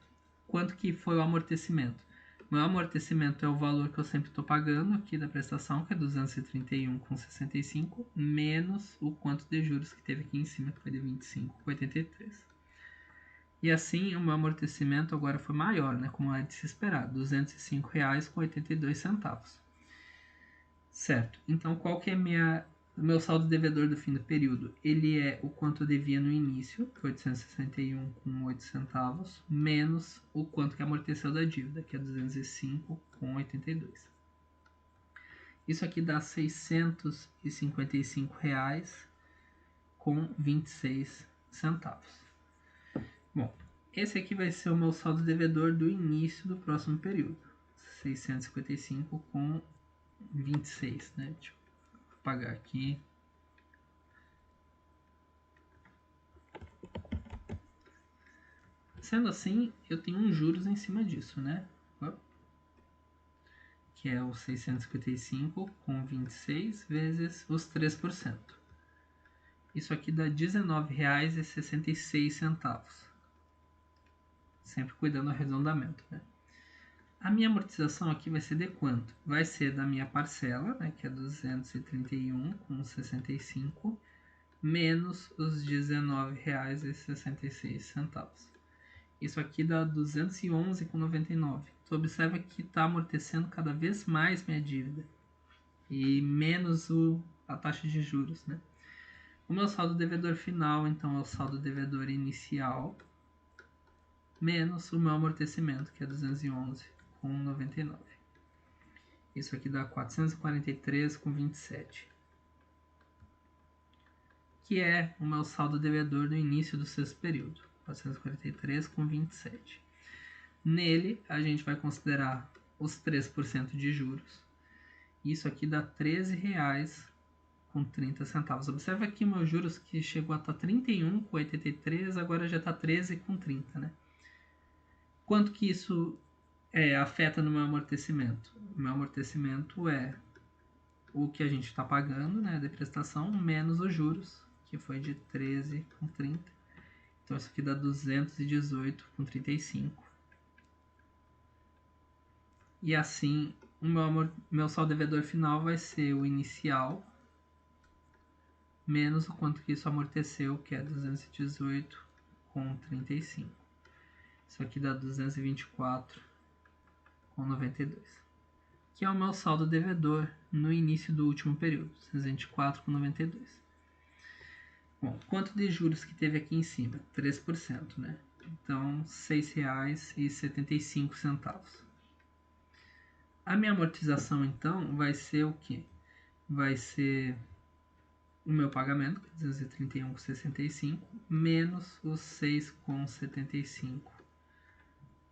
quanto que foi o amortecimento? Meu amortecimento é o valor que eu sempre estou pagando aqui da prestação, que é 231,65, menos o quanto de juros que teve aqui em cima, que foi de 25,83. E assim, o meu amortecimento agora foi maior, né, como é de se esperar, R$ 205,82. Certo, então qual que é o meu saldo devedor do fim do período? Ele é o quanto eu devia no início, 861,08 centavos, menos o quanto que amorteceu da dívida, que é 205,82. Isso aqui dá R$ 655,26 centavos. Bom, esse aqui vai ser o meu saldo devedor do início do próximo período, 655,26, né? Deixa eu apagar aqui. Sendo assim, eu tenho uns juros em cima disso, né? Que é o 655,26 vezes os 3%. Isso aqui dá R$ 19,66. Sempre cuidando do arredondamento, né? A minha amortização aqui vai ser de quanto? Vai ser da minha parcela, né, que é 231,65, menos os R$ 19,66. Isso aqui dá 211,99. Tu observa que está amortecendo cada vez mais minha dívida e menos a taxa de juros, né? O meu saldo devedor final, então, é o saldo devedor inicial menos o meu amortecimento, que é 211,99. Isso aqui dá 443,27. Que é o meu saldo devedor do início do sexto período, 443,27. Nele, a gente vai considerar os 3% de juros. Isso aqui dá R$ 13,30. Observa aqui meus juros que chegou a estar 31,83, agora já está 13,30, né? Quanto que isso afeta no meu amortecimento? O meu amortecimento é o que a gente está pagando, né, de prestação, menos os juros, que foi de 13,30. Então isso aqui dá 218,35. E assim, o meu saldo devedor final vai ser o inicial menos o quanto que isso amorteceu, que é 218,35. Isso aqui dá 224,92. Que é o meu saldo devedor no início do último período, 224,92. Bom, quanto de juros que teve aqui em cima? 3%, né? Então, R$ 6,75. A minha amortização, então, vai ser o quê? Vai ser o meu pagamento, que é 231,65, menos os 6,75.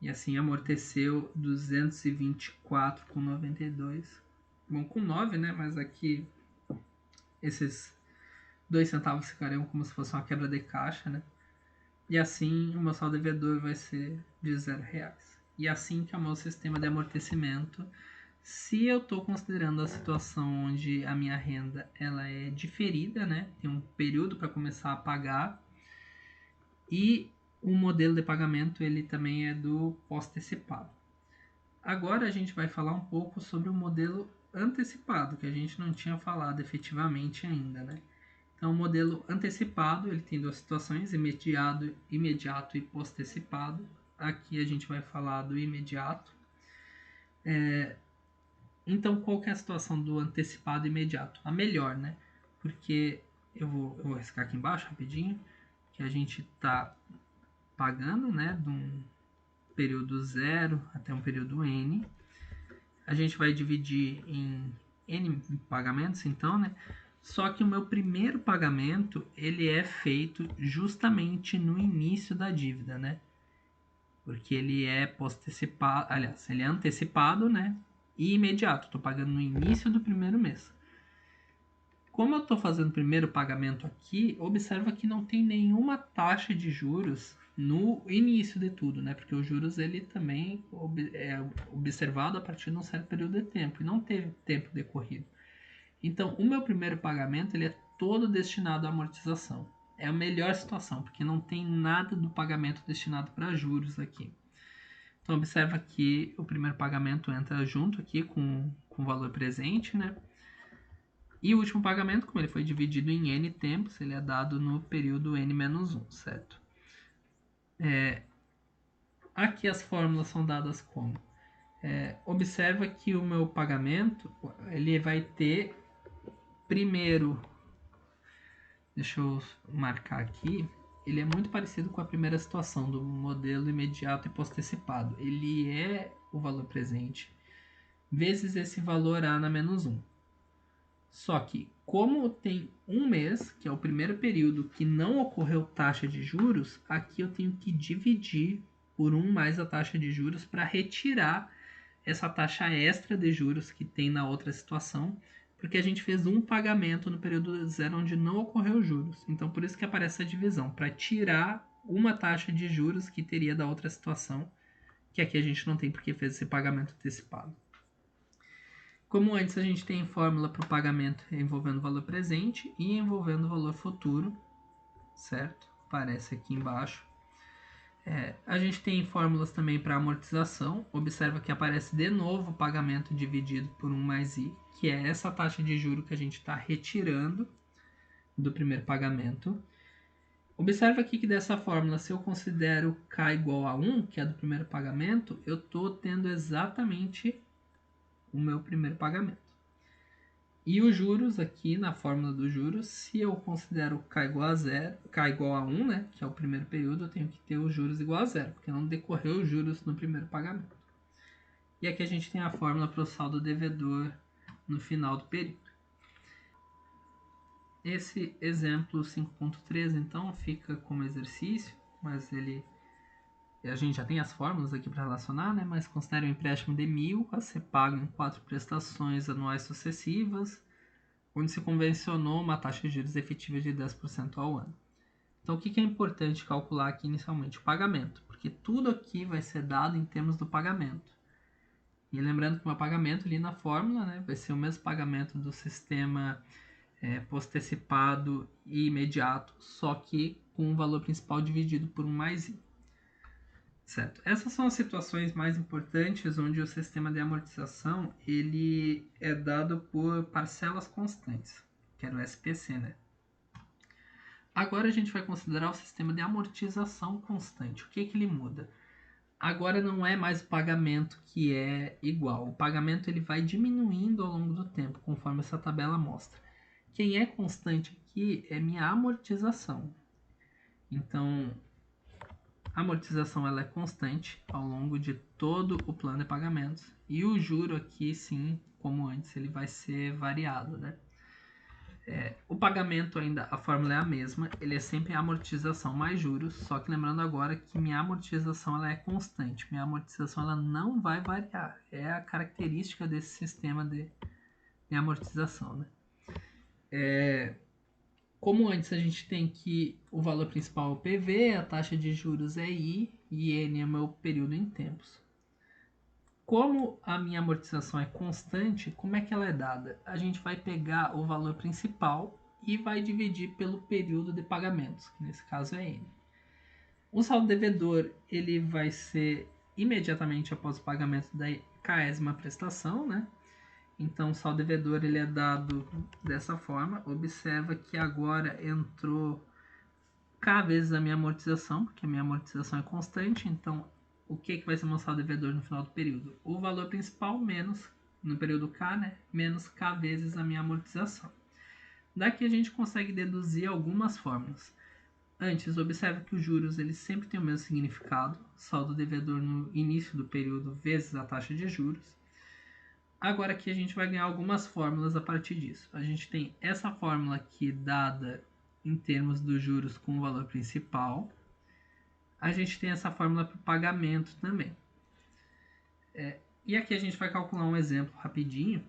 E assim amorteceu 224,92. Bom, com 9, né? Mas aqui esses 2 centavos ficariam como se fosse uma quebra de caixa, né? E assim o meu saldo devedor vai ser de R$0. E assim que é o meu sistema de amortecimento, se eu estou considerando a situação onde a minha renda ela é diferida, né? Tem um período para começar a pagar, e o modelo de pagamento ele também é do pós-antecipado. Agora a gente vai falar um pouco sobre o modelo antecipado, que a gente não tinha falado efetivamente ainda, né? Então, o modelo antecipado, ele tem duas situações, imediato e pós-antecipado. Aqui a gente vai falar do imediato. Então, qual que é a situação do antecipado e imediato? A melhor, né? Porque eu vou riscar aqui embaixo rapidinho, que a gente está pagando, né, de um período 0 até um período N. A gente vai dividir em N pagamentos, então, né? Só que o meu primeiro pagamento, ele é feito justamente no início da dívida, né? Porque ele é pós-antecipado, aliás, ele é antecipado, né? E imediato, estou pagando no início do primeiro mês. Como eu estou fazendo o primeiro pagamento aqui, observa que não tem nenhuma taxa de juros no início de tudo, né? Porque os juros ele também é observado a partir de um certo período de tempo e não teve tempo decorrido. Então, o meu primeiro pagamento ele é todo destinado à amortização. É a melhor situação, porque não tem nada do pagamento destinado para juros aqui. Então, observa que o primeiro pagamento entra junto aqui com o valor presente, né? E o último pagamento, como ele foi dividido em N tempos, ele é dado no período N-1, certo? Aqui as fórmulas são dadas como? Observa que o meu pagamento, ele vai ter primeiro, deixa eu marcar aqui, ele é muito parecido com a primeira situação do modelo imediato e pós-antecipado. Ele é o valor presente vezes esse valor A na menos 1. Só que, como tem um mês, que é o primeiro período que não ocorreu taxa de juros, aqui eu tenho que dividir por 1 mais a taxa de juros para retirar essa taxa extra de juros que tem na outra situação, porque a gente fez um pagamento no período 0 onde não ocorreu juros. Então, por isso que aparece a divisão, para tirar uma taxa de juros que teria da outra situação, que aqui a gente não tem porque fez esse pagamento antecipado. Como antes a gente tem fórmula para o pagamento envolvendo valor presente e envolvendo valor futuro, certo? Aparece aqui embaixo. A gente tem fórmulas também para amortização. Observa que aparece de novo o pagamento dividido por 1 mais I, que é essa taxa de juro que a gente está retirando do primeiro pagamento. Observa aqui que dessa fórmula, se eu considero K igual a 1, que é do primeiro pagamento, eu estou tendo exatamente o meu primeiro pagamento. E os juros aqui na fórmula dos juros, se eu considero K igual a 0, K igual a 1, né, que é o primeiro período, eu tenho que ter os juros igual a 0, porque não decorreu os juros no primeiro pagamento. E aqui a gente tem a fórmula para o saldo devedor no final do período. Esse exemplo 5.3, então, fica como exercício, mas a gente já tem as fórmulas aqui para relacionar, né? Mas considere um empréstimo de 1.000 a ser pago em 4 prestações anuais sucessivas, onde se convencionou uma taxa de juros efetiva de 10% ao ano. Então, o que é importante calcular aqui inicialmente? O pagamento, porque tudo aqui vai ser dado em termos do pagamento. E lembrando que o meu pagamento ali na fórmula, né, vai ser o mesmo pagamento do sistema pós-antecipado e imediato, só que com o valor principal dividido por 1 mais I. Certo. Essas são as situações mais importantes onde o sistema de amortização ele é dado por parcelas constantes, que era o SPC, né? Agora a gente vai considerar o sistema de amortização constante. O que ele muda? Agora não é mais o pagamento que é igual. O pagamento ele vai diminuindo ao longo do tempo, conforme essa tabela mostra. Quem é constante aqui é minha amortização. Então, A amortização ela é constante ao longo de todo o plano de pagamentos. E o juro aqui, sim, como antes, ele vai ser variado, né? O pagamento ainda, a fórmula é a mesma, ele é sempre amortização mais juros, só que lembrando agora que minha amortização ela é constante, minha amortização ela não vai variar, é a característica desse sistema de amortização, né? Como antes a gente tem que o valor principal é o PV, a taxa de juros é I e N é meu período em tempos. Como a minha amortização é constante, como é que ela é dada? A gente vai pegar o valor principal e vai dividir pelo período de pagamentos, que nesse caso é N. O saldo devedor ele vai ser imediatamente após o pagamento da 40ª prestação, né? Então o saldo devedor ele é dado dessa forma. Observa que agora entrou K vezes a minha amortização, porque a minha amortização é constante, então o que vai ser meu saldo devedor no final do período? O valor principal menos, no período K, né? Menos K vezes a minha amortização. Daqui a gente consegue deduzir algumas fórmulas. Antes, observe que os juros eles sempre têm o mesmo significado, saldo devedor no início do período vezes a taxa de juros. Agora aqui a gente vai ganhar algumas fórmulas a partir disso. A gente tem essa fórmula aqui dada em termos dos juros com o valor principal. A gente tem essa fórmula para o pagamento também. E aqui a gente vai calcular um exemplo rapidinho.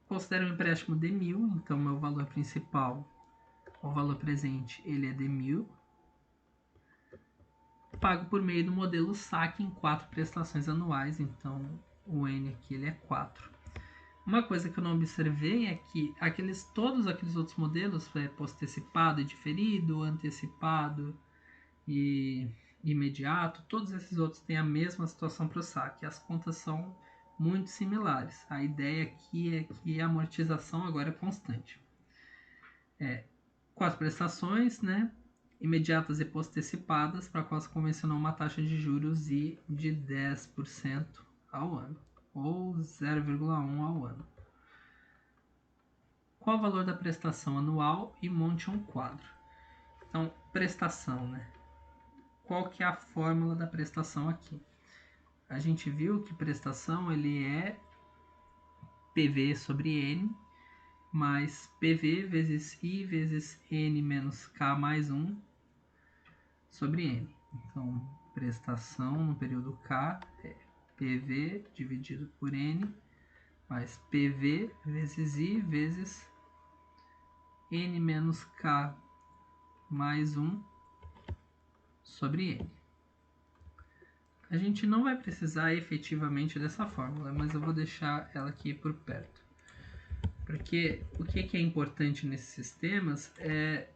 Considero um empréstimo de 1.000, então meu valor principal, o valor presente, ele é de 1.000. Pago por meio do modelo saque em 4 prestações anuais, então o N aqui ele é 4. Uma coisa que eu não observei é que todos aqueles outros modelos, postecipado e diferido, antecipado e imediato, todos esses outros têm a mesma situação para o saque. As contas são muito similares. A ideia aqui é que a amortização agora é constante. 4 prestações, né? Imediatas e postecipadas, para qual se convencionou uma taxa de juros de 10% ao ano, ou 0,1 ao ano. Qual o valor da prestação anual e monte um quadro. Então, prestação, né? Qual que é a fórmula da prestação aqui? A gente viu que prestação ele é PV sobre N, mais PV vezes I vezes N menos K mais 1 sobre N. Então, prestação no período K é PV dividido por N, mais PV vezes I vezes N menos K mais 1 sobre N. A gente não vai precisar efetivamente dessa fórmula, mas eu vou deixar ela aqui por perto. Porque o que é importante nesses sistemas é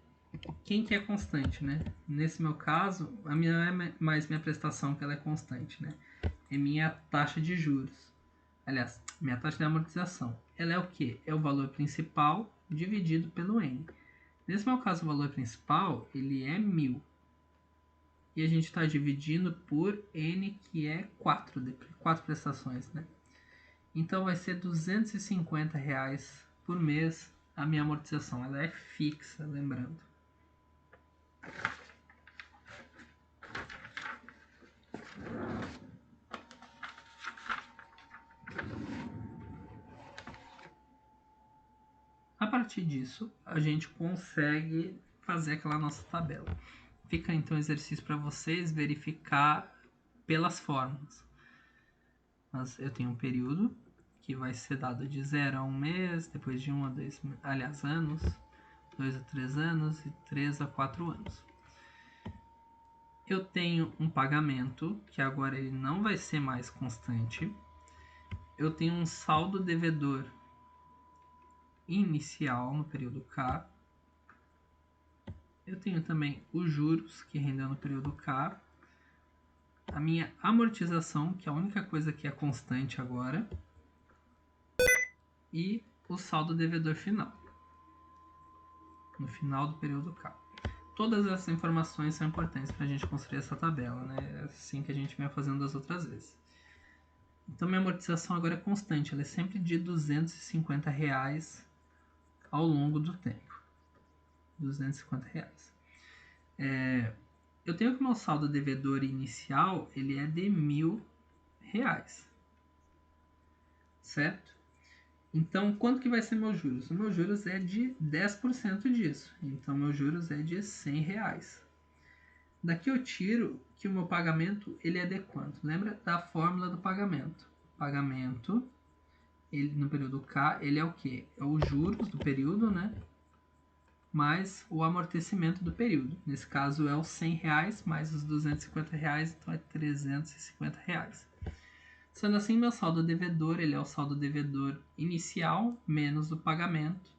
quem que é constante, né? Nesse meu caso, a minha não é mais minha prestação que ela é constante, né? É minha taxa de juros. Aliás, minha taxa de amortização. Ela é o quê? É o valor principal dividido pelo N. Nesse meu caso, o valor principal, ele é 1.000. E a gente está dividindo por N, que é 4 prestações, né? Então vai ser R$250 por mês a minha amortização. Ela é fixa, lembrando. A partir disso, a gente consegue fazer aquela nossa tabela. Fica então o exercício para vocês verificar pelas fórmulas. Mas eu tenho um período que vai ser dado de 0 a 1 mês, depois de 1 a 2 anos, 2 a 3 anos e 3 a 4 anos. Eu tenho um pagamento, que agora ele não vai ser mais constante. Eu tenho um saldo devedor inicial no período K. Eu tenho também os juros que rendeu no período K. A minha amortização, que é a única coisa que é constante agora. E o saldo devedor final, no final do período K. Todas essas informações são importantes para a gente construir essa tabela, né? É assim que a gente vem fazendo das outras vezes. Então minha amortização agora é constante, ela é sempre de R$250 ao longo do tempo. R$250. eu tenho que o meu saldo devedor inicial, ele é de R$1.000, certo? Então, quanto que vai ser meus juros? O meu juros é de 10% disso. Então, meu juros é de R$100. Daqui eu tiro que o meu pagamento ele é de quanto? Lembra da fórmula do pagamento? Pagamento, ele, no período K, ele é o quê? É os juros do período, né? Mais o amortecimento do período. Nesse caso é os R$100 mais os R$250, então é R$350. Sendo assim, meu saldo devedor ele é o saldo devedor inicial menos o pagamento.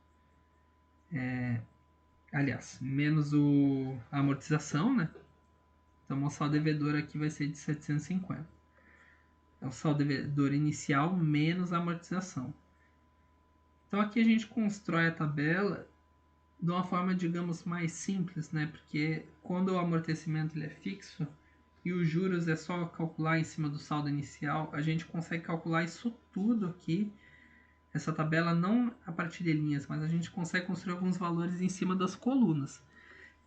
Aliás, menos a amortização, né? Então, meu saldo devedor aqui vai ser de 750. É o saldo devedor inicial menos a amortização. Então, aqui a gente constrói a tabela de uma forma, digamos, mais simples, né? Porque quando o amortecimento ele é fixo e os juros é só calcular em cima do saldo inicial, a gente consegue calcular isso tudo aqui. Essa tabela não a partir de linhas, mas a gente consegue construir alguns valores em cima das colunas.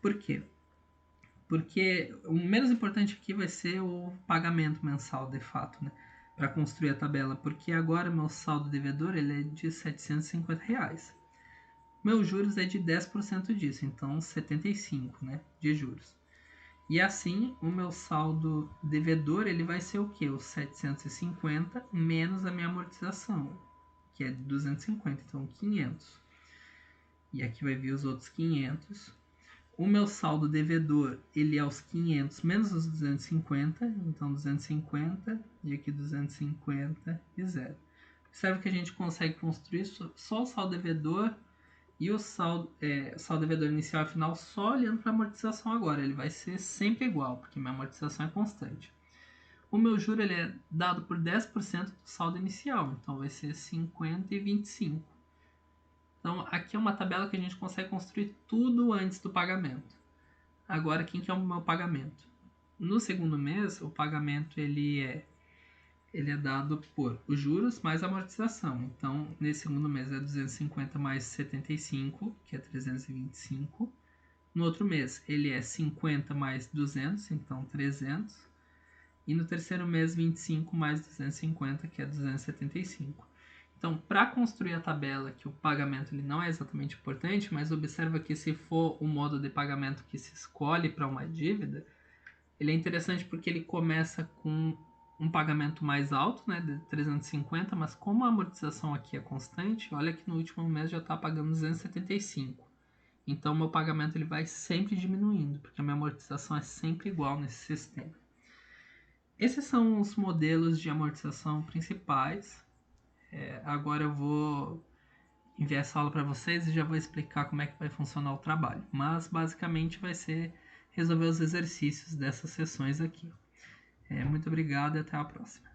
Por quê? Porque o menos importante aqui vai ser o pagamento mensal, de fato, né? Para construir a tabela, porque agora meu saldo devedor ele é de R$750. Meus juros é de 10% disso, então 75, né, de juros. E assim, o meu saldo devedor ele vai ser o quê? Os 750 menos a minha amortização, que é de 250, então 500. E aqui vai vir os outros 500. O meu saldo devedor, ele é os 500 menos os 250, então 250 e aqui 250 e zero. Observe que a gente consegue construir só o saldo devedor e o saldo devedor inicial e final só olhando para a amortização agora. Ele vai ser sempre igual, porque minha amortização é constante. O meu juro ele é dado por 10% do saldo inicial, então vai ser 50 e 25. Então, aqui é uma tabela que a gente consegue construir tudo antes do pagamento. Agora, quem que é o meu pagamento? No segundo mês, o pagamento ele é dado por os juros mais a amortização. Então, nesse segundo mês é 250 mais 75, que é 325. No outro mês, ele é 50 mais 200, então 300. E no terceiro mês, 25 mais 250, que é 275. Então, para construir a tabela, que o pagamento ele não é exatamente importante, mas observa que se for o modo de pagamento que se escolhe para uma dívida, ele é interessante porque ele começa com um pagamento mais alto, né, de 350, mas como a amortização aqui é constante, olha que no último mês já está pagando 275. Então, meu pagamento ele vai sempre diminuindo, porque a minha amortização é sempre igual nesse sistema. Esses são os modelos de amortização principais. Agora eu vou enviar essa aula para vocês e já vou explicar como é que vai funcionar o trabalho. Mas basicamente vai ser resolver os exercícios dessas sessões aqui. Muito obrigado e até a próxima.